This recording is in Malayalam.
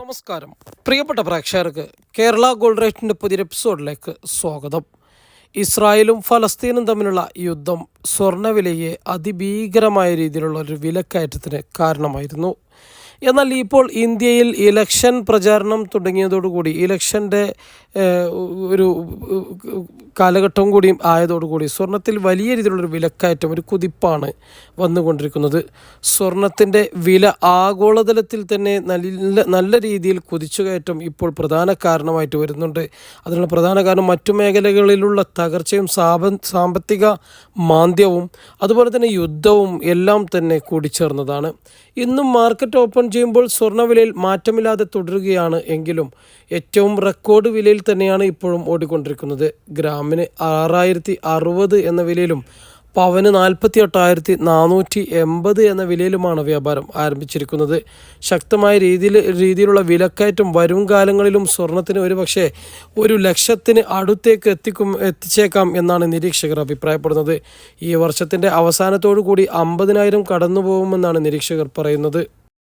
നമസ്കാരം പ്രിയപ്പെട്ട പ്രേക്ഷകർക്ക് കേരള ഗോൾഡ് റേറ്റിൻ്റെ പുതിയൊരു എപ്പിസോഡിലേക്ക് സ്വാഗതം. ഇസ്രായേലും ഫലസ്തീനും തമ്മിലുള്ള യുദ്ധം സ്വർണ്ണവിലയെ അതിഭീകരമായ രീതിയിലുള്ള ഒരു വിലക്കയറ്റത്തിന് കാരണമായിരുന്നു. എന്നാൽ ഇപ്പോൾ ഇന്ത്യയിൽ ഇലക്ഷൻ പ്രചാരണം തുടങ്ങിയതോടുകൂടി ഇലക്ഷൻ്റെ ഒരു കാലഘട്ടവും കൂടിയും ആയതോടുകൂടി സ്വർണത്തിൽ വലിയ രീതിയിലുള്ളൊരു വിലക്കയറ്റം, ഒരു കുതിപ്പാണ് വന്നുകൊണ്ടിരിക്കുന്നത്. സ്വർണത്തിൻ്റെ വില ആഗോളതലത്തിൽ തന്നെ നല്ല രീതിയിൽ കുതിച്ചുകയറ്റം ഇപ്പോൾ പ്രധാന കാരണമായിട്ട് വരുന്നുണ്ട്. അതിനുള്ള പ്രധാന കാരണം മറ്റു മേഖലകളിലുള്ള തകർച്ചയും സാമ്പത്തിക മാന്ദ്യവും അതുപോലെ തന്നെ യുദ്ധവും എല്ലാം തന്നെ കൂടിച്ചേർന്നതാണ്. ഇന്നും മാർക്കറ്റ് ഓപ്പൺ ചെയ്യുമ്പോൾ സ്വർണ്ണവിലയിൽ മാറ്റമില്ലാതെ തുടരുകയാണ്. എങ്കിലും ഏറ്റവും റെക്കോർഡ് വിലയിൽ തന്നെയാണ് ഇപ്പോഴും ഓടിക്കൊണ്ടിരിക്കുന്നത്. ഗ്രാമിന് 6060 എന്ന വിലയിലും പവന് 48,480 എന്ന വിലയിലുമാണ് വ്യാപാരം ആരംഭിച്ചിരിക്കുന്നത്. ശക്തമായ രീതിയിലുള്ള വിലക്കയറ്റം വരും കാലങ്ങളിലും സ്വർണത്തിന് ഒരുപക്ഷെ 1,00,000 അടുത്തേക്ക് എത്തിച്ചേക്കാം എന്നാണ് നിരീക്ഷകർ അഭിപ്രായപ്പെടുന്നത്. ഈ വർഷത്തിൻ്റെ അവസാനത്തോടു കൂടി 50,000 കടന്നു പോകുമെന്നാണ് നിരീക്ഷകർ പറയുന്നത്.